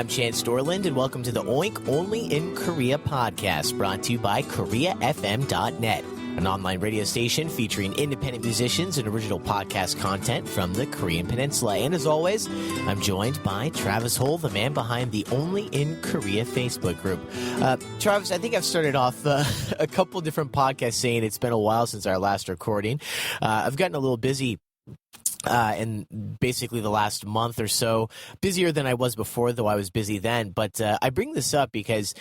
I'm Chance Dorland, and welcome to the Oink Only in Korea podcast, brought to you by KoreaFM.net, an online radio station featuring independent musicians and original podcast content from the Korean Peninsula. And as always, I'm joined by Travis Hull, the man behind the Only in Korea Facebook group. Travis, I think I've started off a couple different podcasts saying it's been a while since our last recording. I've gotten a little busy in basically the last month or so, busier than I was before, though I was busy then. But I bring this up because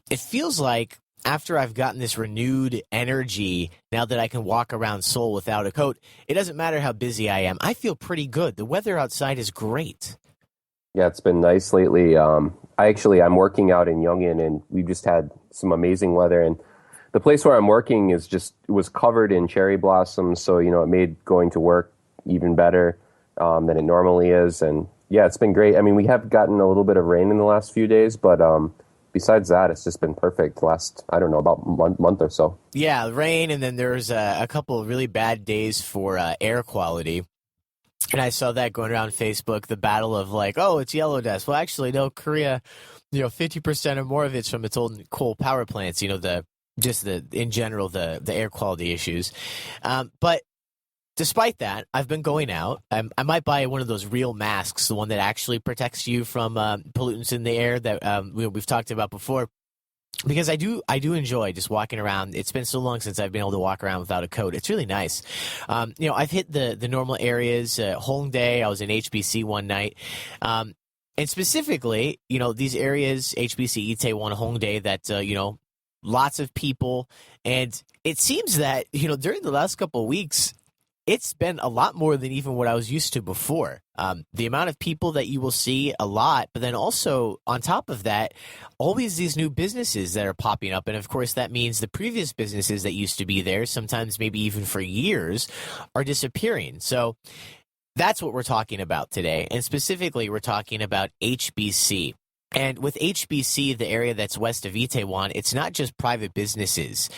it feels like after I've gotten this renewed energy, now that I can walk around Seoul without a coat, it doesn't matter how busy I am. I feel pretty good. The weather outside is great. Yeah, it's been nice lately. I'm working out in Yongin, and we've just had some amazing weather. And the place where I'm working it was covered in cherry blossoms, so it made going to work even better than it normally is. And yeah, it's been great. I mean, we have gotten a little bit of rain in the last few days, but besides that, it's just been perfect the last, about month or so. Yeah, rain, and then there's a couple of really bad days for air quality. And I saw that going around Facebook, the battle of it's yellow dust. Well, actually, no, Korea, 50% or more of it's from its old coal power plants, in general, the air quality issues. But despite that, I've been going out. I might buy one of those real masks, the one that actually protects you from pollutants in the air that we've talked about before, because I do enjoy just walking around. It's been so long since I've been able to walk around without a coat. It's really nice. I've hit the normal areas. Hongdae, I was in HBC one night. And specifically, these areas, HBC, Itaewon, Hongdae, that, lots of people. And it seems that, during the last couple of weeks, it's been a lot more than even what I was used to before. The amount of people that you will see, a lot, but then also on top of that, always these new businesses that are popping up. And of course, that means the previous businesses that used to be there, sometimes maybe even for years, are disappearing. So that's what we're talking about today. And specifically, we're talking about HBC. And with HBC, the area that's west of Itaewon, it's not just private businesses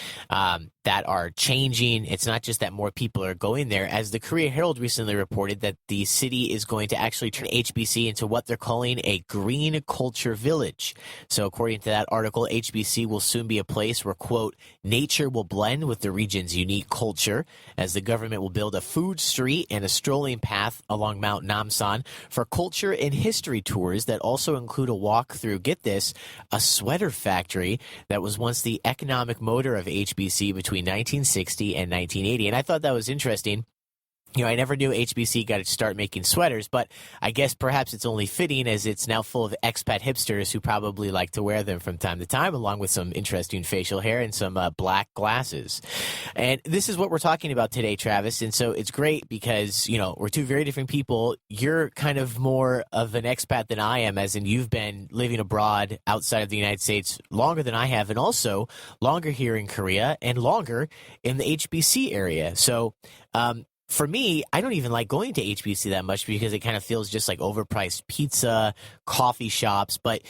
that are changing. It's not just that more people are going there. As the Korea Herald recently reported, that the city is going to actually turn HBC into what they're calling a green culture village. So according to that article, HBC will soon be a place where, quote, nature will blend with the region's unique culture, as the government will build a food street and a strolling path along Mount Namsan for culture and history tours that also include a walk through, get this, a sweater factory that was once the economic motor of HBC between 1960 and 1980. And I thought that was interesting. I never knew HBC got to start making sweaters, but I guess perhaps it's only fitting as it's now full of expat hipsters who probably like to wear them from time to time, along with some interesting facial hair and some black glasses. And this is what we're talking about today, Travis. And so it's great because, we're two very different people. You're kind of more of an expat than I am, as in you've been living abroad outside of the United States longer than I have, and also longer here in Korea and longer in the HBC area. So, for me, I don't even like going to HBC that much because it kind of feels just like overpriced pizza, coffee shops. But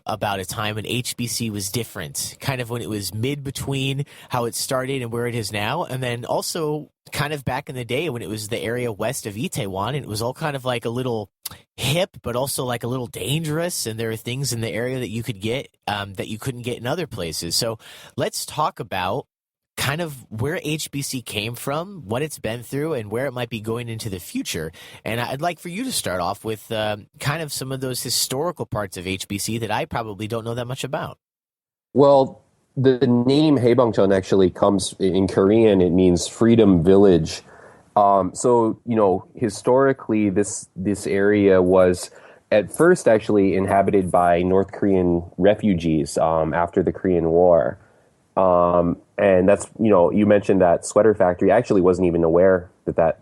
about a time when HBC was different, kind of when it was mid-between how it started and where it is now. And then also kind of back in the day when it was the area west of Itaewon, and it was all kind of like a little hip, but also like a little dangerous. And there are things in the area that you could get that you couldn't get in other places. So let's talk about kind of where HBC came from, what it's been through, and where it might be going into the future. And I'd like for you to start off with kind of some of those historical parts of HBC that I probably don't know that much about. Well, the name Haebangcheon actually comes in Korean. It means freedom village. Historically, this area was at first actually inhabited by North Korean refugees after the Korean War. And that's, you mentioned that sweater factory. I actually wasn't even aware that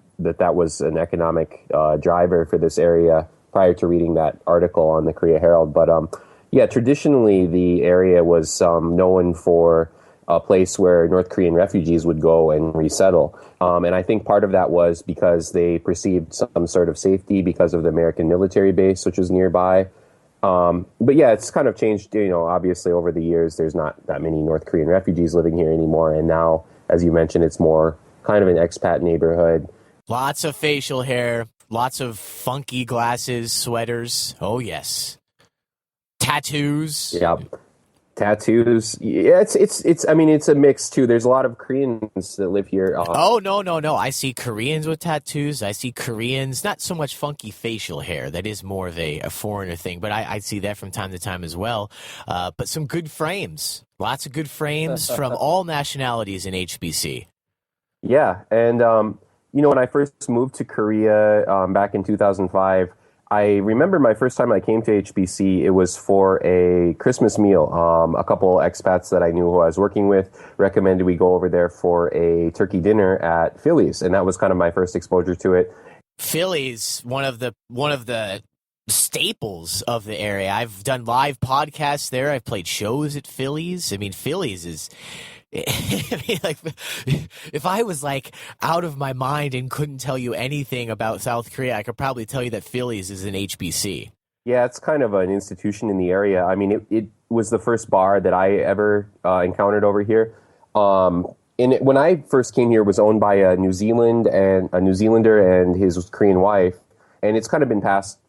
was an economic driver for this area prior to reading that article on the Korea Herald. But traditionally the area was known for a place where North Korean refugees would go and resettle. And I think part of that was because they perceived some sort of safety because of the American military base, which was nearby. But yeah, it's kind of changed, obviously over the years. There's not that many North Korean refugees living here anymore. And now, as you mentioned, it's more kind of an expat neighborhood. Lots of facial hair, lots of funky glasses, sweaters. Oh, yes. Tattoos. Yeah. Tattoos. Yeah, it's I mean, it's a mix too. There's a lot of Koreans that live here. Oh, no. I see Koreans with tattoos. I see Koreans, not so much funky facial hair. That is more of a foreigner thing, but I see that from time to time as well. But some good frames. Lots of good frames from all nationalities in HBC. Yeah, and when I first moved to Korea back in 2005, I remember my first time I came to HBC. It was for a Christmas meal. A couple expats that I knew who I was working with recommended we go over there for a turkey dinner at Philly's, and that was kind of my first exposure to it. Philly's one of the staples of the area. I've done live podcasts there. I've played shows at Philly's. I mean, Philly's is. I mean, like, if I was like out of my mind and couldn't tell you anything about South Korea, I could probably tell you that Philly's is an HBC. Yeah, it's kind of an institution in the area. I mean, it was the first bar that I ever encountered over here. When I first came here, it was owned by a New Zealander and his Korean wife, and it's kind of been passed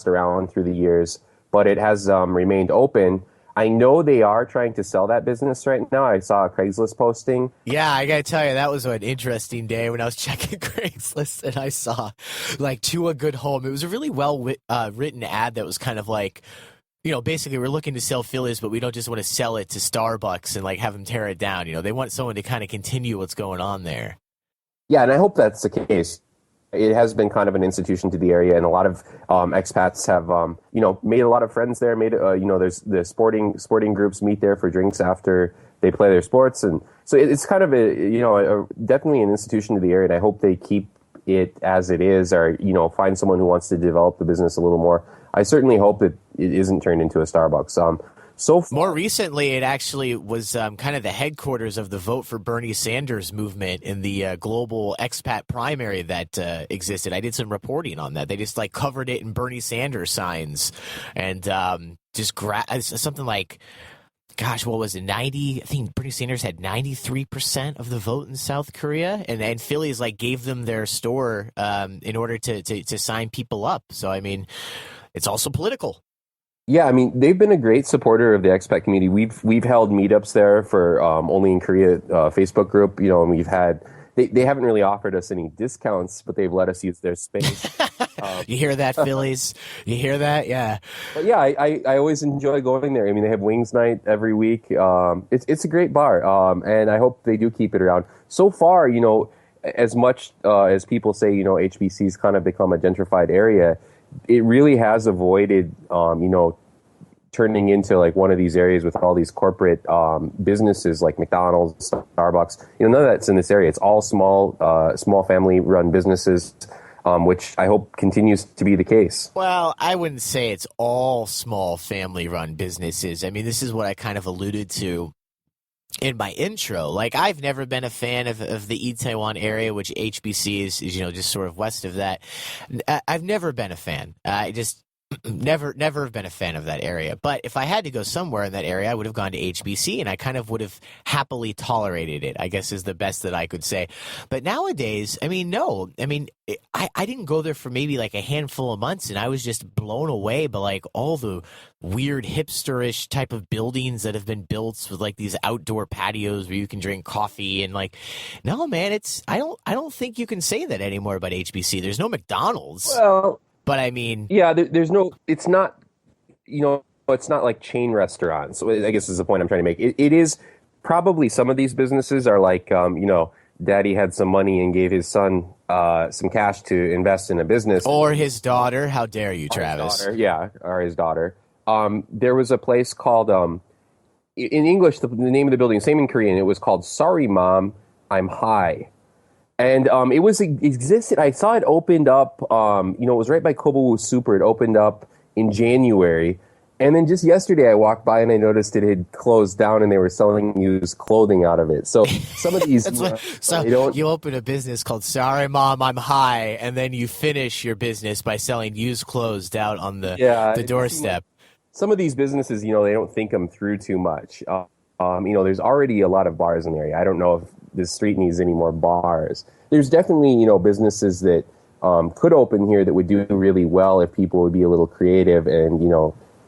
around through the years, but it has remained open. I know they are trying to sell that business right now. I saw a Craigslist posting. Yeah, I got to tell you, that was an interesting day when I was checking Craigslist and I saw, like, to a good home. It was a really well written ad that was kind of like, basically we're looking to sell Phillies, but we don't just want to sell it to Starbucks and, like, have them tear it down. They want someone to kind of continue what's going on there. Yeah, and I hope that's the case. It has been kind of an institution to the area, and a lot of expats have, made a lot of friends there. There's the sporting groups meet there for drinks after they play their sports, and so it's kind of definitely an institution to the area. And I hope they keep it as it is, or find someone who wants to develop the business a little more. I certainly hope that it isn't turned into a Starbucks. More recently, it actually was kind of the headquarters of the Vote for Bernie Sanders movement in the global expat primary that existed. I did some reporting on that. They just covered it in Bernie Sanders signs and something like, gosh, what was it? I think Bernie Sanders had 93% of the vote in South Korea, and Philly's gave them their store in order to sign people up. So I mean, it's also political. Yeah, I mean, they've been a great supporter of the expat community. We've held meetups there for Only in Korea Facebook group, and we've had they haven't really offered us any discounts, but they've let us use their space. You hear that, Phillies? You hear that? Yeah. But yeah, I always enjoy going there. I mean, they have wings night every week. It's a great bar, and I hope they do keep it around. So far, as much as people say, HBC's kind of become a gentrified area, it really has avoided, turning into one of these areas with all these corporate businesses like McDonald's, Starbucks. None of that's in this area. It's all small family-run businesses, which I hope continues to be the case. Well, I wouldn't say it's all small family-run businesses. I mean, this is what I kind of alluded to in my intro. I've never been a fan of the Itaewon area, which HBC is just sort of west of that. I've never been a fan. I just never have been a fan of that area. But if I had to go somewhere in that area, I would have gone to HBC, and I kind of would have happily tolerated it, I guess is the best that I could say. But nowadays, I mean, no. I mean, I didn't go there for maybe a handful of months, and I was just blown away by all the weird hipsterish type of buildings that have been built with these outdoor patios where you can drink coffee and no, man, I don't think you can say that anymore about HBC. There's no McDonald's. Well, but I mean, yeah, there's no. It's not. It's not like chain restaurants. I guess is the point I'm trying to make. It is probably some of these businesses are Daddy had some money and gave his son some cash to invest in a business, or his daughter. How dare you, Travis? Or his daughter. There was a place called in English the name of the building, same in Korean. It was called Sorry Mom, I'm High. And it existed. I saw it opened up. It was right by Kobo Super. It opened up in January, and then just yesterday I walked by and I noticed it had closed down, and they were selling used clothing out of it. So some of these, you open a business called Sorry Mom, I'm High, and then you finish your business by selling used clothes out on the doorstep. Some of these businesses, they don't think them through too much. There's already a lot of bars in the area. I don't know if the street needs any more bars. There's definitely, businesses that could open here that would do really well if people would be a little creative and,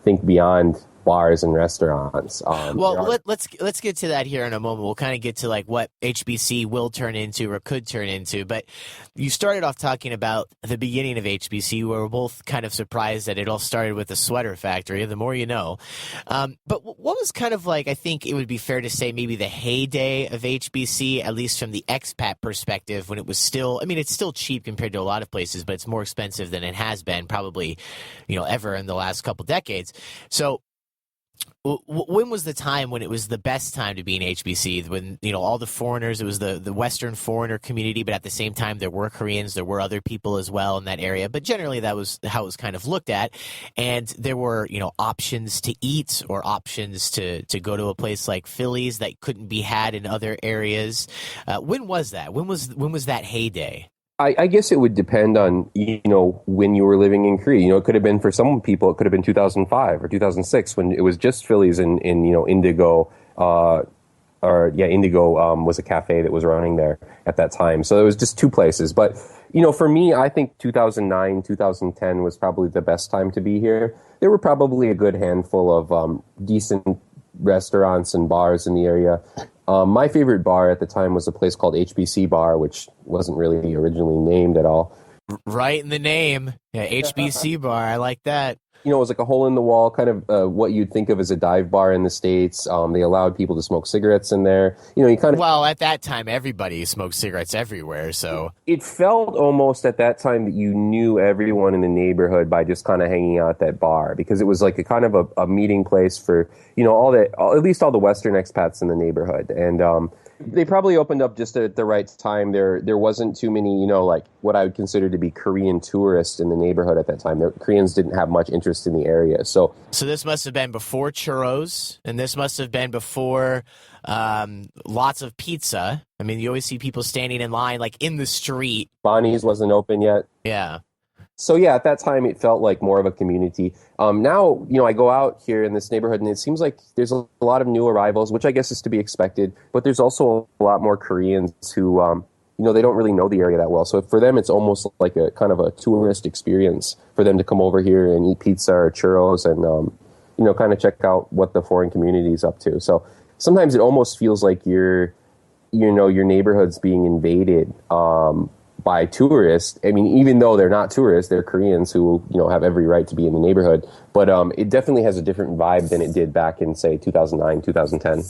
think beyond bars and restaurants. Well, let's get to that here in a moment. We'll kind of get to like what HBC will turn into or could turn into. But you started off talking about the beginning of HBC. We were both kind of surprised that it all started with the sweater factory. The more you know. But what was kind of like, I think it would be fair to say maybe the heyday of HBC, at least from the expat perspective, when it was still, I mean, it's still cheap compared to a lot of places, but it's more expensive than it has been probably, ever in the last couple decades. So when was the time when it was the best time to be in HBC? When, all the foreigners, it was the Western foreigner community, but at the same time, there were Koreans, there were other people as well in that area. But generally, that was how it was kind of looked at. And there were, options to eat or options to go to a place like Philly's that couldn't be had in other areas. When was that? When was that heyday? I guess it would depend on, when you were living in Korea. It could have been for some people, it could have been 2005 or 2006 when it was just Phillies in Indigo, Indigo was a cafe that was running there at that time. So it was just two places. But, for me, I think 2009, 2010 was probably the best time to be here. There were probably a good handful of decent restaurants and bars in the area. My favorite bar at the time was a place called HBC Bar, which wasn't really originally named at all. Right in the name. Yeah, HBC Bar. I like that. It was like a hole in the wall, kind of what you'd think of as a dive bar in the States. They allowed people to smoke cigarettes in there. Well, at that time, everybody smoked cigarettes everywhere, so. It felt almost at that time that you knew everyone in the neighborhood by just kind of hanging out at that bar, because it was like a kind of a meeting place for, at least all the Western expats in the neighborhood. And they probably opened up just at the right time. There wasn't too many, like what I would consider to be Korean tourists in the neighborhood at that time. The Koreans didn't have much interest in the area. So this must have been before churros, and this must have been before lots of pizza. I mean, you always see people standing in line, like in the street. Bonnie's wasn't open yet. Yeah. So yeah, at that time it felt like more of a community. Now, I go out here in this neighborhood and it seems like there's a lot of new arrivals, which I guess is to be expected. But there's also a lot more Koreans who, they don't really know the area that well. So for them, it's almost like a kind of a tourist experience for them to come over here and eat pizza or churros and, kind of check out what the foreign community is up to. So sometimes it almost feels like your neighborhood's being invaded by tourists. I mean, even though they're not tourists, they're Koreans who, have every right to be in the neighborhood. But it definitely has a different vibe than it did back in, say, 2009, 2010.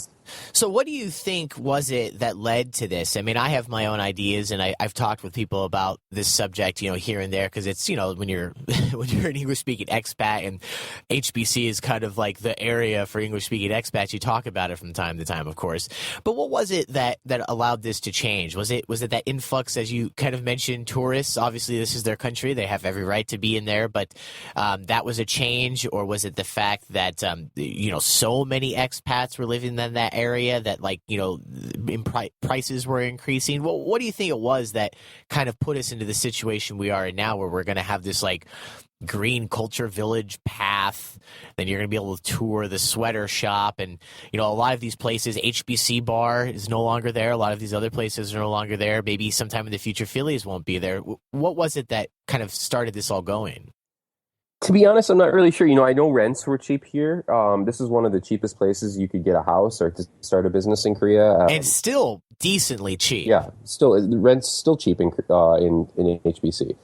So what do you think was it that led to this? I mean, I have my own ideas, and I've talked with people about this subject, here and there, because it's, when you're an English-speaking expat, and HBC is kind of like the area for English-speaking expats, you talk about it from time to time, of course. But what was it that allowed this to change? Was it that influx, as you kind of mentioned, tourists? Obviously, this is their country; they have every right to be in there. But that was a change, or was it the fact that so many expats were living in that area that prices were increasing? Well, what do you think it was that kind of put us into the situation we are in now, where we're going to have this green culture village path, then you're going to be able to tour the sweater shop, and a lot of these places, HBC Bar is no longer there, a lot of these other places are no longer there, maybe sometime in the future Phillies won't be there. What was it that kind of started this all going? To be honest, I'm not really sure. I know rents were cheap here. This is one of the cheapest places you could get a house or to start a business in Korea. And still decently cheap. Yeah, the rent's still cheap in HBC.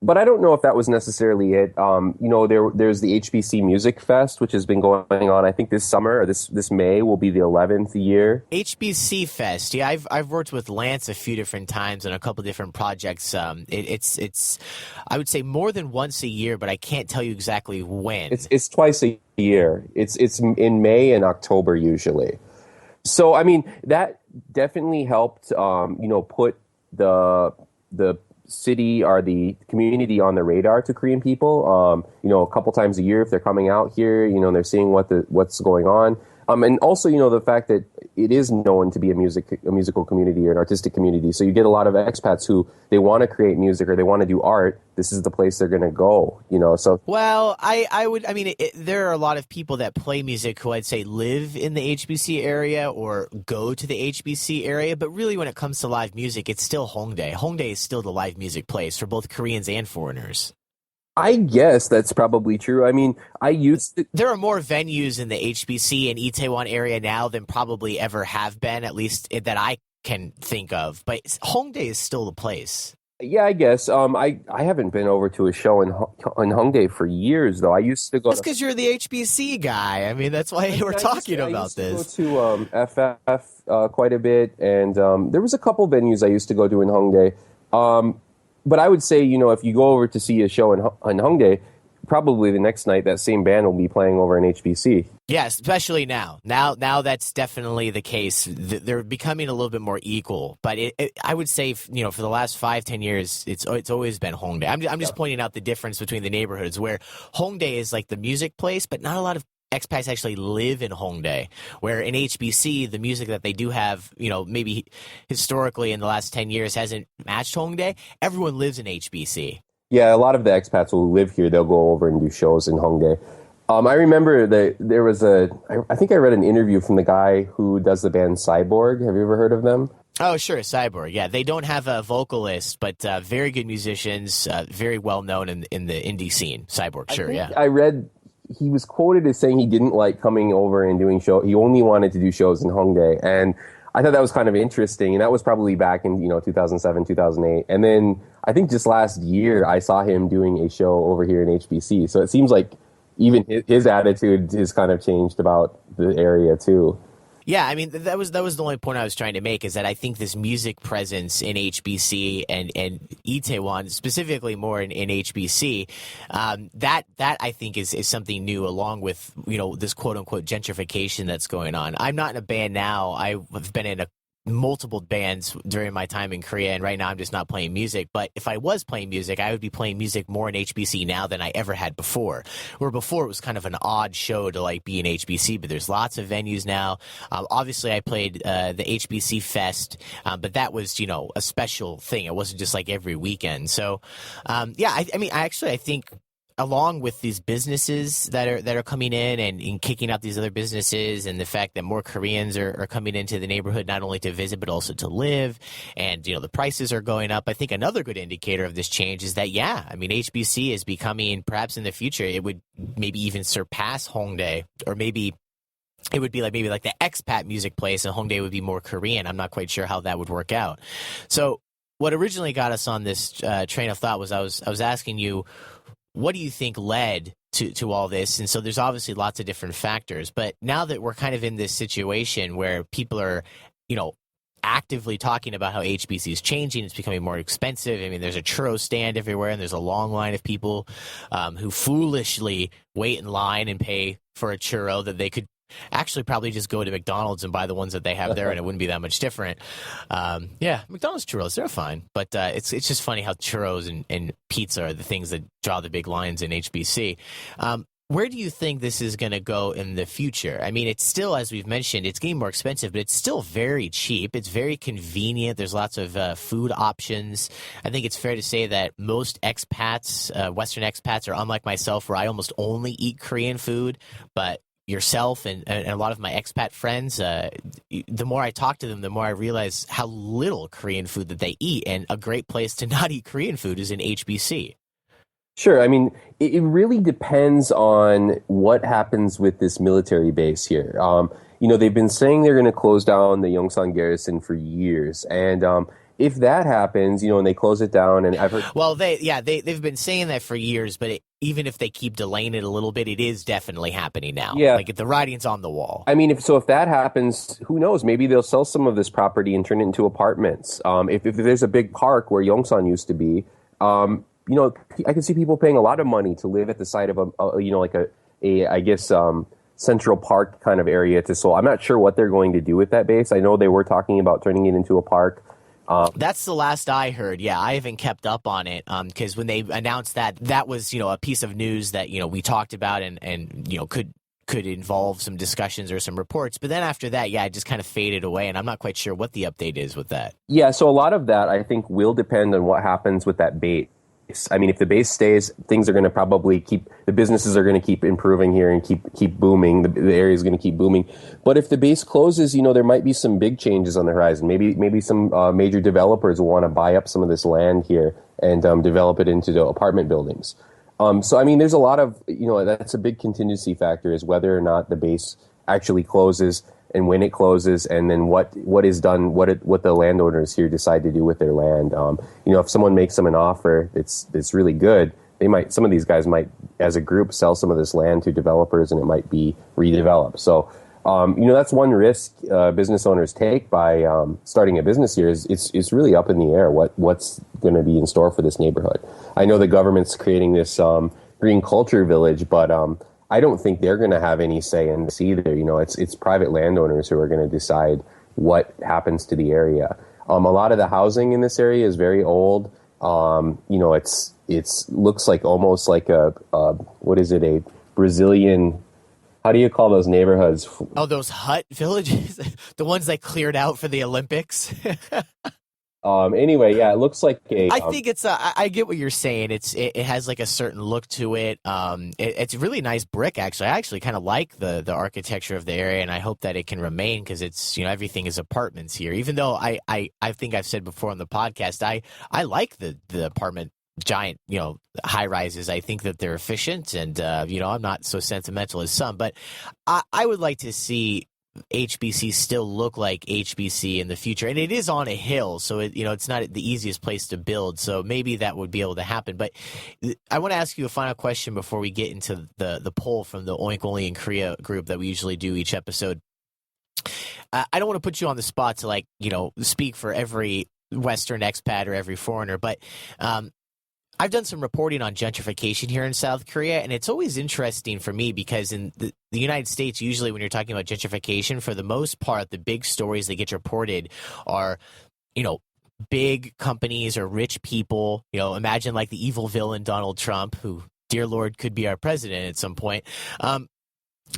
But I don't know if that was necessarily it. There's the HBC Music Fest, which has been going on. I think this summer or this May will be the 11th year. HBC Fest. Yeah, I've worked with Lance a few different times on a couple different projects. It's I would say more than once a year, but I can't tell you exactly when. It's twice a year. It's in May and October usually. So I mean that definitely helped. Put the city or the community on the radar to Korean people. A couple times a year if they're coming out here, they're seeing what's going on. And also, the fact that it is known to be a musical community or an artistic community. So you get a lot of expats who they want to create music or they want to do art. This is the place they're going to go, so. Well, there are a lot of people that play music who I'd say live in the HBC area or go to the HBC area. But really, when it comes to live music, it's still Hongdae. Hongdae is still the live music place for both Koreans and foreigners. I guess that's probably true. I mean, I used to. There are more venues in the HBC and Itaewon area now than probably ever have been, at least that I can think of. But Hongdae is still the place. Yeah, I guess. I haven't been over to a show in Hongdae for years, though. I used to go That's to. because you're the HBC guy. I mean, that's why we're talking about I this. used to go to FF quite a bit, and there was a couple venues I used to go to in Hongdae. But I would say, if you go over to see a show in Hongdae, probably the next night that same band will be playing over in HBC. Yeah, especially now. Now that's definitely the case. They're becoming a little bit more equal. But I would say, for the last 5-10 years, it's always been Hongdae. I'm just pointing out the difference between the neighborhoods, where Hongdae is like the music place, but not a lot of expats actually live in Hongdae. Where in HBC, the music that they do have, maybe historically in the last 10 years hasn't matched Hongdae. Everyone lives in HBC. Yeah, a lot of the expats who live here, they'll go over and do shows in Hongdae. I remember that there was I think I read an interview from the guy who does the band Cyborg. Have you ever heard of them? Oh, sure, Cyborg. Yeah, they don't have a vocalist, but very good musicians, very well known in the indie scene. Cyborg, sure, yeah. I read he was quoted as saying he didn't like coming over and doing show. He only wanted to do shows in Hongdae, and I thought that was kind of interesting. And that was probably back in 2007, 2008. And then I think just last year I saw him doing a show over here in HBC. So it seems like even his attitude has kind of changed about the area too. Yeah, I mean that was the only point I was trying to make, is that I think this music presence in HBC and Itaewon, specifically more in HBC, that I think is something new, along with this quote unquote gentrification that's going on. I'm not in a band now. I've been in multiple bands during my time in Korea, and right now I'm just not playing music. But if I was playing music, I would be playing music more in HBC now than I ever had before. Where before it was kind of an odd show to be in HBC, but there's lots of venues now. Obviously I played the HBC Fest, but that was a special thing. It wasn't just like every weekend. So I think along with these businesses that are coming in and kicking out these other businesses, and the fact that more Koreans are coming into the neighborhood, not only to visit but also to live, and the prices are going up, I think another good indicator of this change is that HBC is becoming, perhaps in the future, it would maybe even surpass Hongdae, or maybe it would be like the Expat music place, and Hongdae would be more Korean. I'm not quite sure how that would work out. So what originally got us on this train of thought was I was asking you, what do you think led to all this? And so there's obviously lots of different factors, but now that we're kind of in this situation where people are, actively talking about how HBC is changing, it's becoming more expensive. I mean, there's a churro stand everywhere, and there's a long line of people who foolishly wait in line and pay for a churro that they could actually probably just go to McDonald's and buy the ones that they have there, and it wouldn't be that much different. McDonald's churros, they're fine. But it's just funny how churros and pizza are the things that draw the big lines in HBC. Where do you think this is going to go in the future? I mean, it's still, as we've mentioned, it's getting more expensive, but it's still very cheap. It's very convenient. There's lots of food options. I think it's fair to say that most expats, Western expats, are unlike myself, where I almost only eat Korean food, but yourself and a lot of my expat friends, the more I talk to them, the more I realize how little Korean food that they eat. And a great place to not eat Korean food is in HBC. Sure. I mean, it really depends on what happens with this military base here. They've been saying they're going to close down the Yongsan garrison for years. And if that happens, and they close it down, and I've heard... Well, they've been saying that for years, but even if they keep delaying it a little bit, it is definitely happening now. Yeah. Like, the writing's on the wall. I mean, if that happens, who knows? Maybe they'll sell some of this property and turn it into apartments. If there's a big park where Yongsan used to be, I can see people paying a lot of money to live at the site of Central Park kind of area to Seoul. I'm not sure what they're going to do with that base. I know they were talking about turning it into a park. That's the last I heard. Yeah, I haven't kept up on it because when they announced that was a piece of news that we talked about and could involve some discussions or some reports. But then after that, it just kind of faded away, and I'm not quite sure what the update is with that. Yeah, so a lot of that I think will depend on what happens with that base. I mean, if the base stays, things are going to probably the businesses are going to keep improving here and keep booming. The area is going to keep booming. But if the base closes, there might be some big changes on the horizon. Maybe some major developers will want to buy up some of this land here and develop it into the apartment buildings. So I mean, there's a lot of, that's a big contingency factor, is whether or not the base actually closes and when it closes, and then what is done, what the landowners here decide to do with their land. If someone makes them an offer that's really good, some of these guys might, as a group, sell some of this land to developers, and it might be redeveloped. So, that's one risk business owners take by starting a business here. Is it's really up in the air what's going to be in store for this neighborhood. I know the government's creating this green culture village, but I don't think they're going to have any say in this either. It's private landowners who are going to decide what happens to the area. A lot of the housing in this area is very old. It's looks like almost like a Brazilian. How do you call those neighborhoods? Oh, those hut villages, the ones they cleared out for the Olympics. Anyway, yeah, it looks like I think it's. I get what you're saying. It has like a certain look to it. It's really nice brick. Actually, I actually kind of like the architecture of the area, and I hope that it can remain, because it's, everything is apartments here. Even though I think I've said before on the podcast, I like the apartment giant, high rises. I think that they're efficient, and I'm not so sentimental as some, but I would like to see HBC still look like HBC in the future. And it is on a hill, so it's not the easiest place to build. So maybe that would be able to happen. But I want to ask you a final question before we get into the poll from the Oink Only in Korea group that we usually do each episode. I don't want to put you on the spot to speak for every Western expat or every foreigner, but I've done some reporting on gentrification here in South Korea, and it's always interesting for me because in the United States, usually when you're talking about gentrification, for the most part, the big stories that get reported are, big companies or rich people. Imagine like the evil villain Donald Trump, who, dear Lord, could be our president at some point.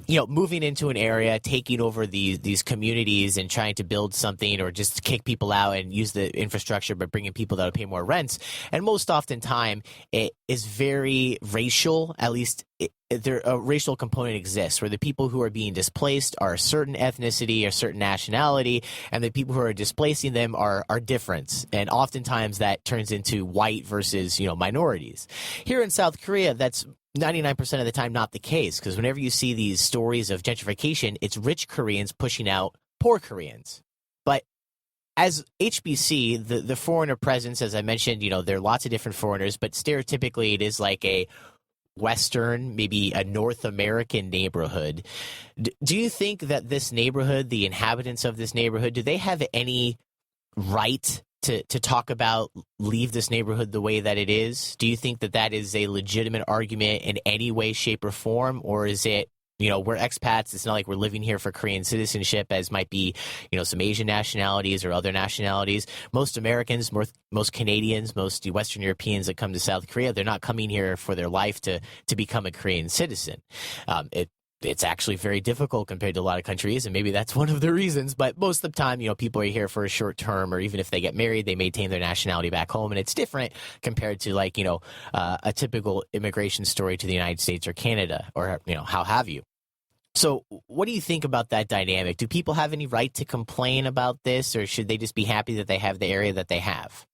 Moving into an area, taking over these communities and trying to build something, or just kick people out and use the infrastructure, but bringing people that will pay more rents. And most often time, it is very racial. At least a racial component exists, where the people who are being displaced are a certain ethnicity, a certain nationality, and the people who are displacing them are different. And oftentimes that turns into white versus minorities. Here in South Korea, that's 99% of the time not the case, because whenever you see these stories of gentrification, it's rich Koreans pushing out poor Koreans. But as HBC, the foreigner presence, as I mentioned, there are lots of different foreigners, but stereotypically it is like a Western, maybe a North American neighborhood. Do you think that this neighborhood, the inhabitants of this neighborhood, do they have any right to talk about leave this neighborhood the way that it is? Do you think that is a legitimate argument in any way, shape, or form? Or is it, we're expats, it's not like we're living here for Korean citizenship, as might be, some Asian nationalities or other nationalities. Most Americans, most Canadians, most Western Europeans that come to South Korea, they're not coming here for their life to become a Korean citizen. It's actually very difficult compared to a lot of countries, and maybe that's one of the reasons. But most of the time, people are here for a short term, or even if they get married, they maintain their nationality back home. And it's different compared to a typical immigration story to the United States or Canada, or, how have you. So what do you think about that dynamic? Do people have any right to complain about this, or should they just be happy that they have the area that they have?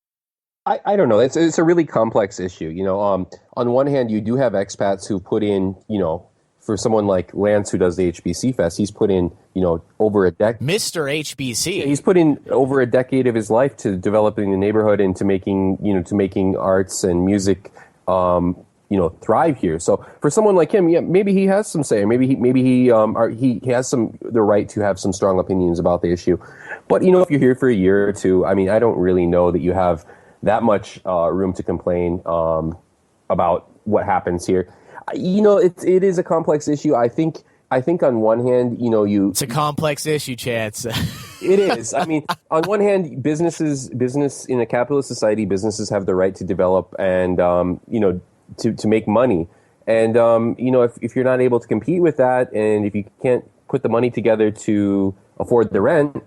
I don't know. It's a really complex issue. On one hand, you do have expats who put in, for someone like Lance, who does the HBC Fest, he's put in, over a decade. Mr. HBC. He's put in over a decade of his life to developing the neighborhood and to making arts and music, thrive here. So for someone like him, yeah, maybe he has some say. Maybe he has the right to have some strong opinions about the issue. But if you're here for a year or two, I mean, I don't really know that you have that much room to complain about what happens here. It is a complex issue. I think on one hand, it's a complex issue, Chance. It is. I mean, on one hand, business in a capitalist society, businesses have the right to develop and, to make money. And, if you're not able to compete with that, and if you can't put the money together to afford the rent,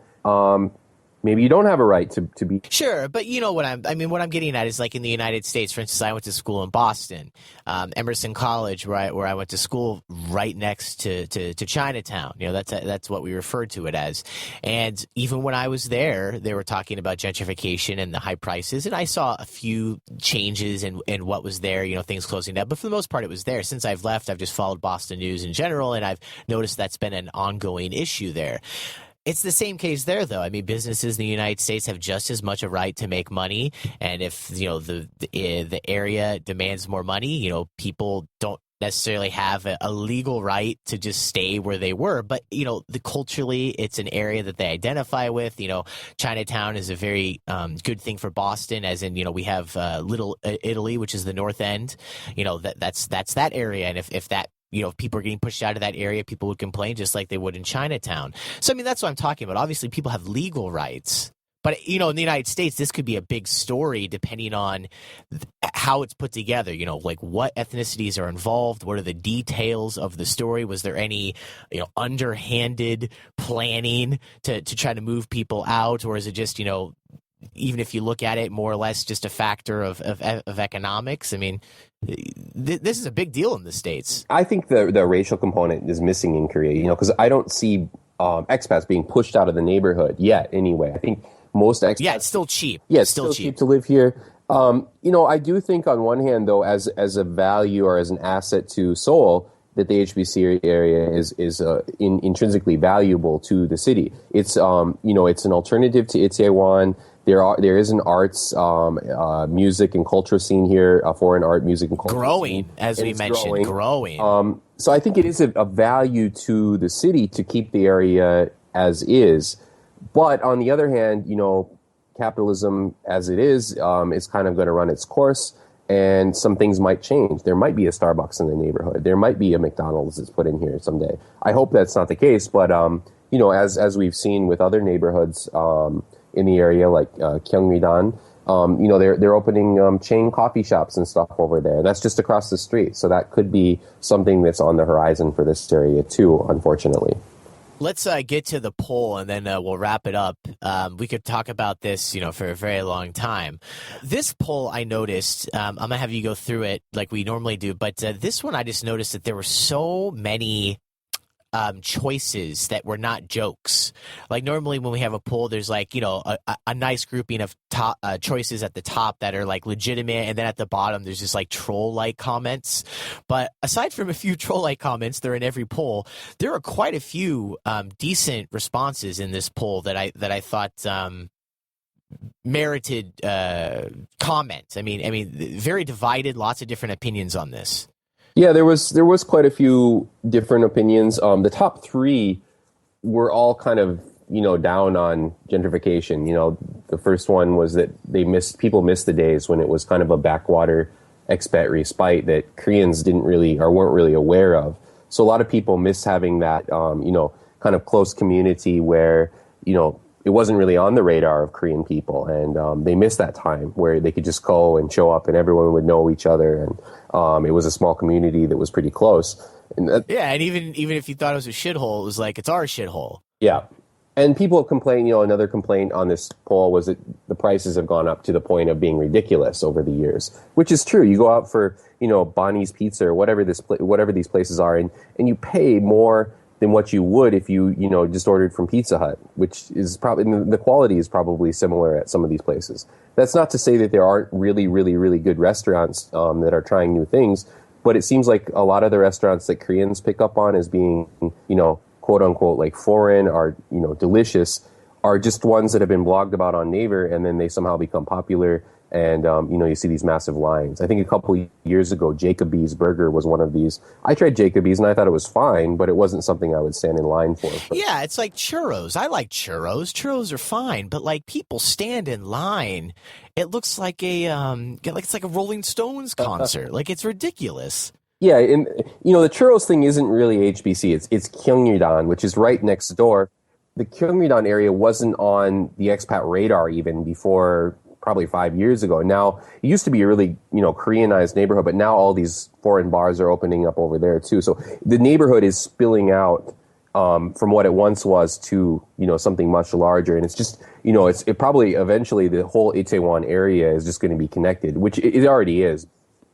maybe you don't have a right to be. Sure, but you know what what I'm getting at is like in the United States, for instance, I went to school in Boston, Emerson College, where I went to school right next to Chinatown. You know, that's what we referred to it as. And even when I was there, they were talking about gentrification and the high prices, and I saw a few changes in what was there, you know, things closing down. But for the most part, it was there. Since I've left, I've just followed Boston news in general, and I've noticed that's been an ongoing issue there. It's the same case there, though. I mean, businesses in the United States have just as much a right to make money, and if you know the area demands more money, you know, people don't necessarily have a legal right to just stay where they were. But you know, culturally, it's an area that they identify with. You know, Chinatown is a very good thing for Boston, as in, you know, we have Little Italy, which is the North End. You know, that's that area, and if that, you know, if people are getting pushed out of that area, people would complain just like they would in Chinatown. So, I mean, that's what I'm talking about. Obviously, people have legal rights. But, you know, in the United States, this could be a big story depending on how it's put together. You know, like what ethnicities are involved? What are the details of the story? Was there any, you know, underhanded planning to try to move people out? Or is it just, you know, even if you look at it more or less just a factor of economics? I mean, this is a big deal in the States. I think the racial component is missing in Korea, you know, because I don't see expats being pushed out of the neighborhood yet anyway. I think most expats... Yeah, it's still cheap. Yeah, it's still cheap to live here. You know, I do think on one hand, though, as a value or as an asset to Seoul, that the HBC area is intrinsically valuable to the city. It's you know, it's an alternative to Itaewon. There is an arts, music and culture scene here, a foreign art, music and culture growing, scene, as we mentioned, growing. So I think it is a value to the city to keep the area as is. But on the other hand, you know, capitalism as it is kind of going to run its course, and some things might change. There might be a Starbucks in the neighborhood. There might be a McDonald's that's put in here someday. I hope that's not the case, but you know, as we've seen with other neighborhoods in the area, like Gyeongridan, you know, they're opening chain coffee shops and stuff over there. That's just across the street, so that could be something that's on the horizon for this area too, unfortunately. Let's get to the poll, and then we'll wrap it up. We could talk about this, you know, for a very long time. This poll, I noticed, I'm going to have you go through it like we normally do, but this one I just noticed that there were so many choices that were not jokes. Like normally when we have a poll, there's like, you know, a nice grouping of top choices at the top that are like legitimate, and then at the bottom there's just like troll-like comments. But aside from a few troll-like comments, they're in every poll, there are quite a few decent responses in this poll that I thought merited comment. I mean, very divided, lots of different opinions on this. Yeah, there was quite a few different opinions. The top three were all kind of, you know, down on gentrification. You know, the first one was that people missed the days when it was kind of a backwater expat respite that Koreans didn't really or weren't really aware of. So a lot of people miss having that, you know, kind of close community where, you know, it wasn't really on the radar of Korean people, and they missed that time where they could just go and show up and everyone would know each other, and it was a small community that was pretty close. And yeah, and even if you thought it was a shithole, it was like, it's our shithole. Yeah. And people complain, you know, another complaint on this poll was that the prices have gone up to the point of being ridiculous over the years, which is true. You go out for, you know, Bonnie's Pizza or whatever these places are, and you pay more than what you would if you know, just ordered from Pizza Hut, which is probably, the quality is probably similar at some of these places. That's not to say that there aren't really, really, really good restaurants that are trying new things, but it seems like a lot of the restaurants that Koreans pick up on as being, you know, quote unquote, like foreign or, you know, delicious, are just ones that have been blogged about on Naver, and then they somehow become popular. And, you know, you see these massive lines. I think a couple of years ago, Jacoby's Burger was one of these. I tried Jacoby's and I thought it was fine, but it wasn't something I would stand in line for. Yeah, it's like churros. I like churros. Churros are fine, but like people stand in line. It looks like it's like a Rolling Stones concert. Like, it's ridiculous. Yeah, and, you know, the churros thing isn't really HBC. It's Gyeongridan, which is right next door. The Gyeongridan area wasn't on the expat radar even before probably 5 years ago. Now, it used to be a really, you know, Koreanized neighborhood, but now all these foreign bars are opening up over there too. So the neighborhood is spilling out from what it once was to, something much larger. And it's just, it probably eventually the whole Itaewon area is just going to be connected, which it already is.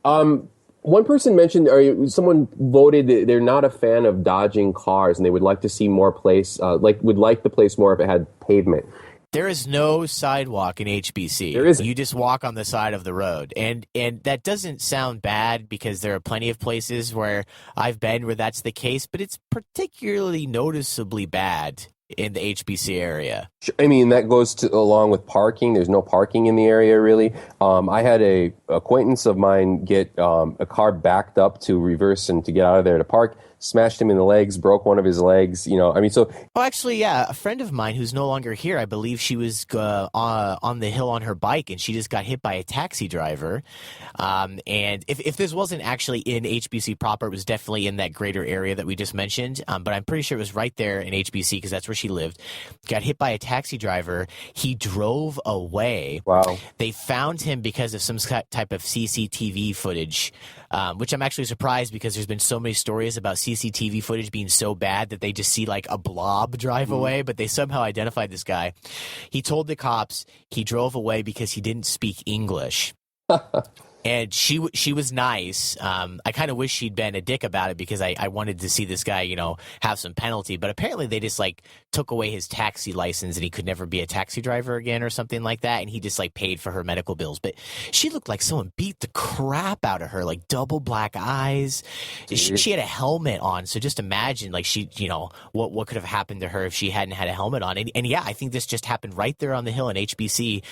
One person mentioned, or someone voted that they're not a fan of dodging cars and they would like to see more would like the place more if it had pavement. There is no sidewalk in HBC. There isn't. You just walk on the side of the road. And that doesn't sound bad because there are plenty of places where I've been where that's the case, but it's particularly noticeably bad in the HBC area. I mean, that goes along with parking. There's no parking in the area, really. I had a acquaintance of mine get a car backed up to reverse and to get out of there to park, smashed him in the legs, broke one of his legs. So. Oh, actually, yeah, a friend of mine who's no longer here, I believe she was on the hill on her bike, and she just got hit by a taxi driver. And if this wasn't actually in HBC proper, it was definitely in that greater area that we just mentioned. But I'm pretty sure it was right there in HBC because that's where she lived. Got hit by a taxi driver. He drove away. Wow. They found him because of some type of CCTV footage, which I'm actually surprised because there's been so many stories about CCTV footage being so bad that they just see like a blob drive away, but they somehow identified this guy. He told the cops he drove away because he didn't speak English. And she was nice. I kind of wish she'd been a dick about it because I wanted to see this guy, have some penalty. But apparently they just took away his taxi license and he could never be a taxi driver again or something like that. And he just paid for her medical bills. But she looked like someone beat the crap out of her, double black eyes. She had a helmet on. So just imagine she, what could have happened to her if she hadn't had a helmet on. And yeah, I think this just happened right there on the hill in HBC.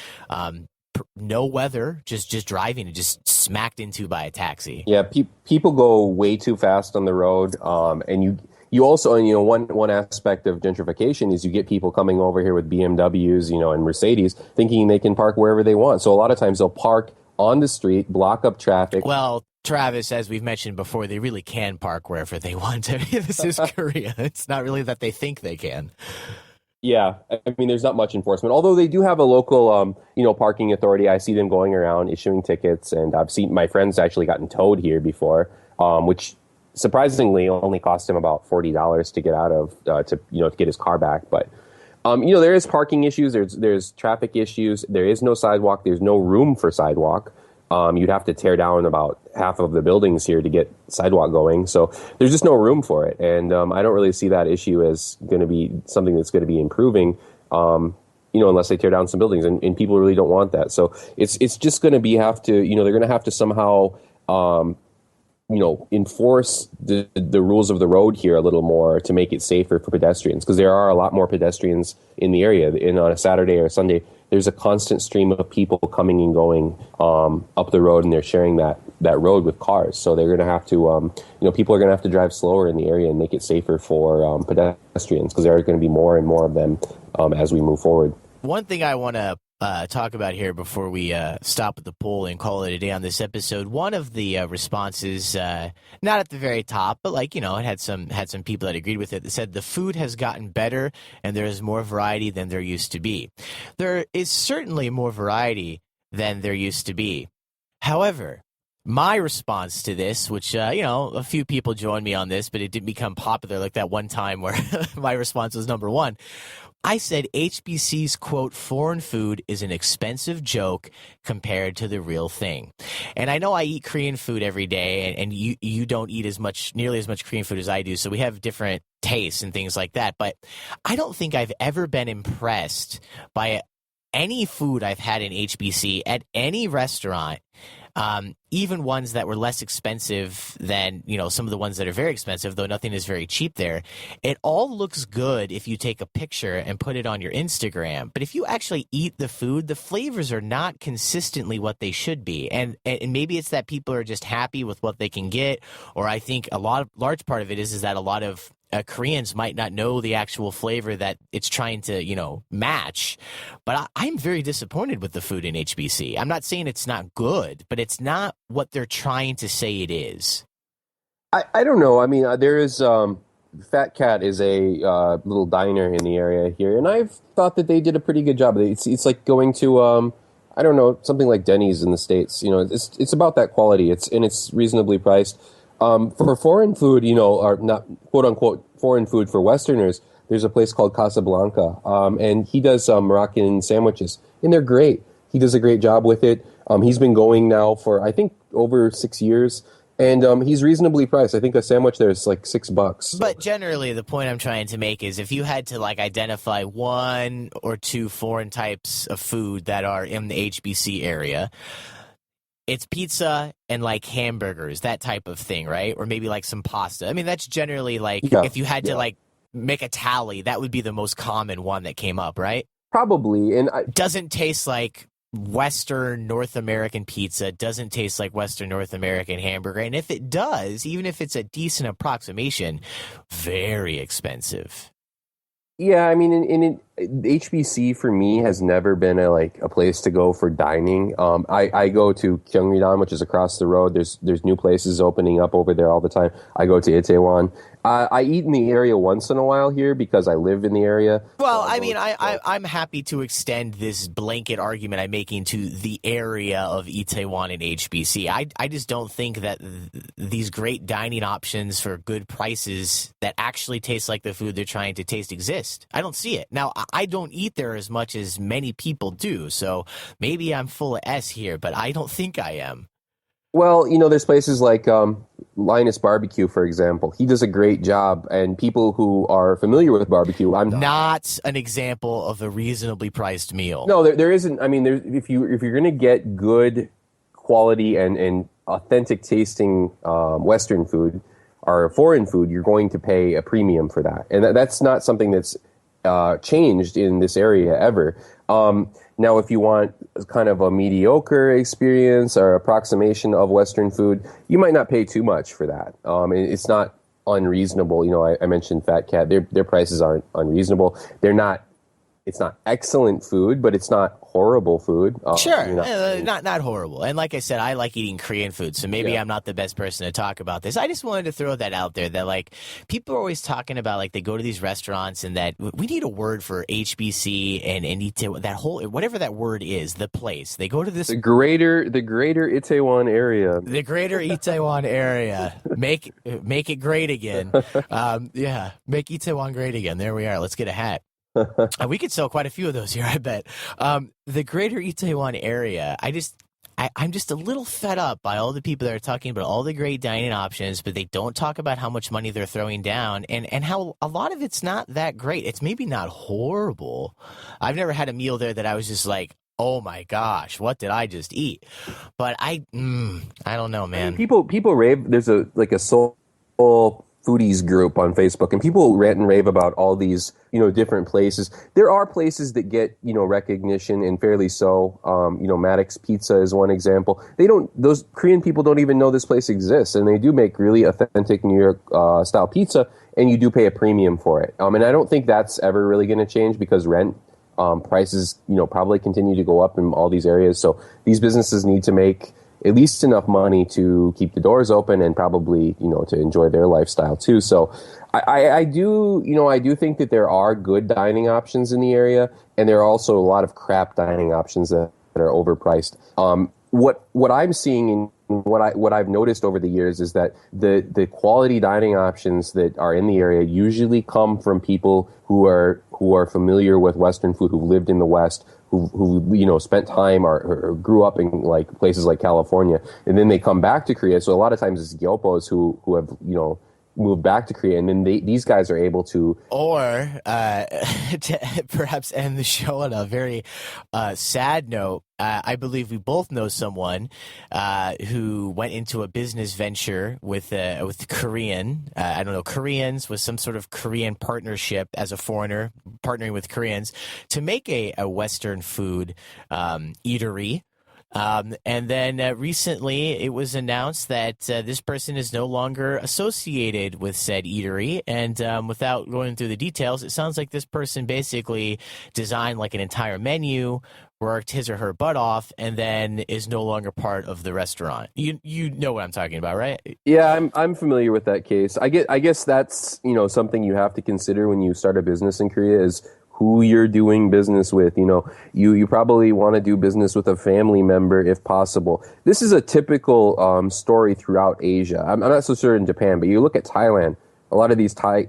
No weather, just driving and just smacked into by a taxi. Yeah, people go way too fast on the road, and you also, one aspect of gentrification is you get people coming over here with BMWs, and Mercedes, thinking they can park wherever they want. So a lot of times they'll park on the street, block up traffic. Well, Travis, as we've mentioned before, they really can park wherever they want to. This is Korea. It's not really that they think they can. Yeah, I mean, there's not much enforcement, although they do have a local, parking authority. I see them going around issuing tickets, and I've seen my friends actually gotten towed here before, which surprisingly only cost him about $40 to get out of, to get his car back. But, there is parking issues. There's traffic issues. There is no sidewalk. There's no room for sidewalk. You'd have to tear down about half of the buildings here to get sidewalk going. So there's just no room for it. And I don't really see that issue as going to be something that's going to be improving, unless they tear down some buildings. And people really don't want that. So it's just going to they're going to have to somehow, enforce the rules of the road here a little more to make it safer for pedestrians. Because there are a lot more pedestrians in the area. And on a Saturday or a Sunday, there's a constant stream of people coming and going up the road, and they're sharing that road with cars. So they're going to have to, people are going to have to drive slower in the area and make it safer for pedestrians because there are going to be more and more of them as we move forward. One thing I want to talk about here before we stop at the poll and call it a day on this episode. One of the responses, not at the very top, but it had some people that agreed with it that said the food has gotten better and there is more variety than there used to be. There is certainly more variety than there used to be. However, my response to this, which, a few people joined me on this, but it didn't become popular like that one time where my response was number one. I said HBC's, quote, foreign food is an expensive joke compared to the real thing. And I know I eat Korean food every day, and you don't eat nearly as much Korean food as I do, so we have different tastes and things like that. But I don't think I've ever been impressed by any food I've had in HBC at any restaurant. Even ones that were less expensive than, some of the ones that are very expensive, though nothing is very cheap there. It all looks good if you take a picture and put it on your Instagram. But if you actually eat the food, the flavors are not consistently what they should be. And maybe it's that people are just happy with what they can get. Or I think large part of it is that a lot of Koreans might not know the actual flavor that it's trying to, match. But I'm very disappointed with the food in HBC. I'm not saying it's not good, but it's not what they're trying to say it is. I don't know. I mean, there is Fat Cat is a little diner in the area here, and I've thought that they did a pretty good job. It's like going to something like Denny's in the States. It's about that quality. It's reasonably priced. For foreign food, or not quote unquote foreign food for Westerners, there's a place called Casablanca, and he does Moroccan sandwiches, and they're great. He does a great job with it. He's been going now for I think over 6 years, and he's reasonably priced. I think a sandwich there is like $6. But generally, the point I'm trying to make is if you had to like identify one or two foreign types of food that are in the HBC area, it's pizza and like hamburgers, that type of thing, right? Or maybe like some pasta. I mean, that's generally like if you had to like make a tally, that would be the most common one that came up, right? Probably, and doesn't taste like Western North American pizza, doesn't taste like Western North American hamburger. And if it does, even if it's a decent approximation, very expensive. yeah, I mean, HBC for me has never been a place to go for dining. I go to Gyeongridan, which is across the road. There's new places opening up over there all the time. I go to Itaewon. I eat in the area once in a while here because I live in the area. Well, I mean, I'm happy to extend this blanket argument I'm making to the area of Itaewon and HBC. I just don't think that these great dining options for good prices that actually taste like the food they're trying to taste exist. I don't see it. Now, I don't eat there as much as many people do, so maybe I'm full of S here, but I don't think I am. Well, there's places like Linus Barbecue, for example. He does a great job, and people who are familiar with barbecue, I'm not an example of a reasonably priced meal. No, there isn't. I mean, if you're going to get good quality and authentic tasting Western food or foreign food, you're going to pay a premium for that, and that's not something that's changed in this area ever. Now, if you want kind of a mediocre experience or approximation of Western food, you might not pay too much for that. It's not unreasonable. I mentioned Fat Cat. Their prices aren't unreasonable. It's not excellent food, but it's not horrible food. Sure, not horrible. And like I said, I like eating Korean food, so maybe I'm not the best person to talk about this. I just wanted to throw that out there that like people are always talking about like they go to these restaurants and that we need a word for HBC and that whole whatever that word is, the place. They go to this the greater Itaewon area. The greater Itaewon area. Make it great again. Make Itaewon great again. There we are. Let's get a hat. We could sell quite a few of those here, I bet. The greater Itaewon area, I'm just a little fed up by all the people that are talking about all the great dining options, but they don't talk about how much money they're throwing down and how a lot of it's not that great. It's maybe not horrible. I've never had a meal there that I was just like, oh my gosh, what did I just eat? But I don't know, man. I mean, people rave. There's a Seoul foodies group on Facebook, and people rant and rave about all these, different places. There are places that get, recognition, and fairly so. Maddox Pizza is one example. Those Korean people don't even know this place exists, and they do make really authentic New York style pizza, and you do pay a premium for it. And I don't think that's ever really going to change because rent prices, probably continue to go up in all these areas. So these businesses need to make at least enough money to keep the doors open and probably, to enjoy their lifestyle too. So I do think that there are good dining options in the area, and there are also a lot of crap dining options that are overpriced. What I'm seeing in what I've noticed over the years is that the quality dining options that are in the area usually come from people who are familiar with Western food, who've lived in the West, who spent time or grew up in like places like California, and then they come back to Korea. So a lot of times it's gyopos who have moved back to Korea, and then these guys are able to, or to perhaps end the show on a very sad note. I believe we both know someone who went into a business venture with Korean, I don't know, Koreans, with some sort of Korean partnership as a foreigner, partnering with Koreans to make a Western food eatery. And then recently it was announced that this person is no longer associated with said eatery. And without going through the details, it sounds like this person basically designed like an entire menu, worked his or her butt off, and then is no longer part of the restaurant. You know what I'm talking about, right? Yeah, I'm familiar with that case. I guess that's something you have to consider when you start a business in Korea is who you're doing business with. You probably want to do business with a family member if possible. This is a typical story throughout Asia. I'm not so sure in Japan, but you look at Thailand. A lot of these Thai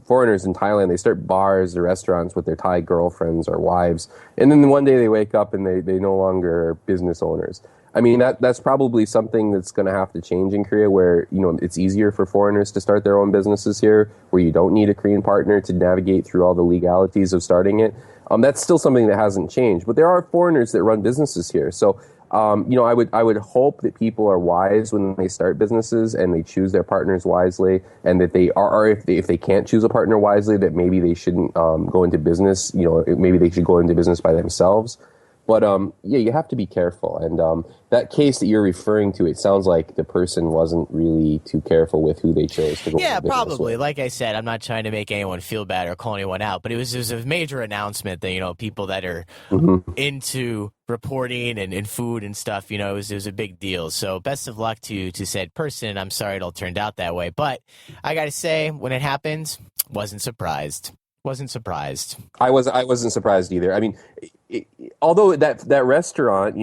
foreigners in Thailand, they start bars or restaurants with their Thai girlfriends or wives, and then one day they wake up and they no longer are business owners. I mean, that's probably something that's going to have to change in Korea, where, it's easier for foreigners to start their own businesses here, where you don't need a Korean partner to navigate through all the legalities of starting it. That's still something that hasn't changed, but there are foreigners that run businesses here. So, I would hope that people are wise when they start businesses and they choose their partners wisely, and that they are, if they can't choose a partner wisely, that maybe they shouldn't go into business. Maybe they should go into business by themselves. But you have to be careful. And that case that you're referring to, it sounds like the person wasn't really too careful with who they chose to go. Yeah, probably. With. Like I said, I'm not trying to make anyone feel bad or call anyone out, but it was a major announcement that people that are into reporting and food and stuff, it was a big deal. So best of luck to said person. I'm sorry it all turned out that way, but I got to say, when it happened, wasn't surprised. I wasn't surprised either. I mean, although that restaurant,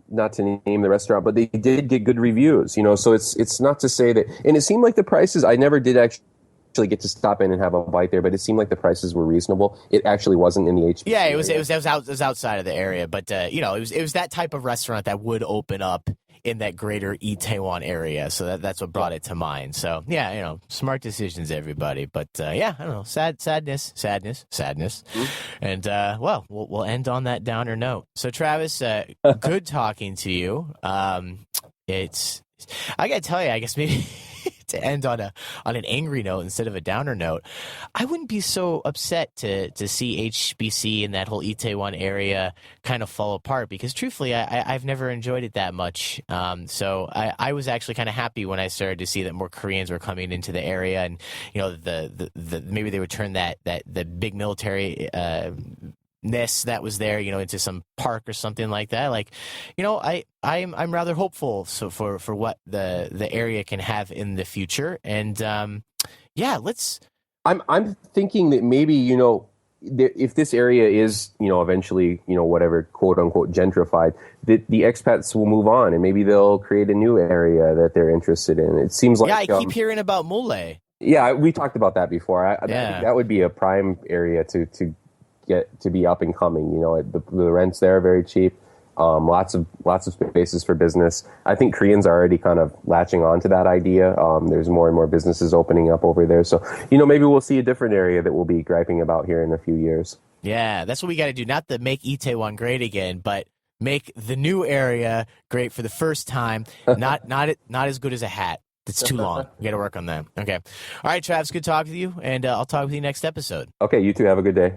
not to name the restaurant, but they did get good reviews, so it's not to say that, and it seemed like the prices, I never did actually get to stop in and have a bite there, but it seemed like the prices were reasonable. It actually wasn't in the HBC. Yeah, it was outside of the area, but it was that type of restaurant that would open up in that greater Itaewon area, so that's what brought it to mind. So yeah, smart decisions, everybody. But I don't know, sadness, and well, we'll end on that downer note. So Travis, good talking to you. It's, I gotta tell you, I guess maybe to end on an angry note instead of a downer note, I wouldn't be so upset to see HBC and that whole Itaewon area kind of fall apart, because truthfully, I've never enjoyed it that much. So I was actually kind of happy when I started to see that more Koreans were coming into the area, and the maybe they would turn the big military ness that was there, into some park or something like that. Like, I'm rather hopeful for what the area can have in the future. And let's. I'm thinking that maybe if this area is eventually whatever quote unquote gentrified, that the expats will move on and maybe they'll create a new area that they're interested in. It seems like I keep hearing about Mule. Yeah, we talked about that before. I think that would be a prime area to get to be up and coming. The rents there are very cheap. Lots of spaces for business. I think Koreans are already kind of latching on to that idea. There's more and more businesses opening up over there. So, maybe we'll see a different area that we'll be griping about here in a few years. Yeah, that's what we got to do. Not to make Itaewon great again, but make the new area great for the first time. Not as good as a hat. It's too long. We got to work on that. Okay. All right, Travis, good talking to you, and I'll talk with you next episode. Okay, you too. Have a good day.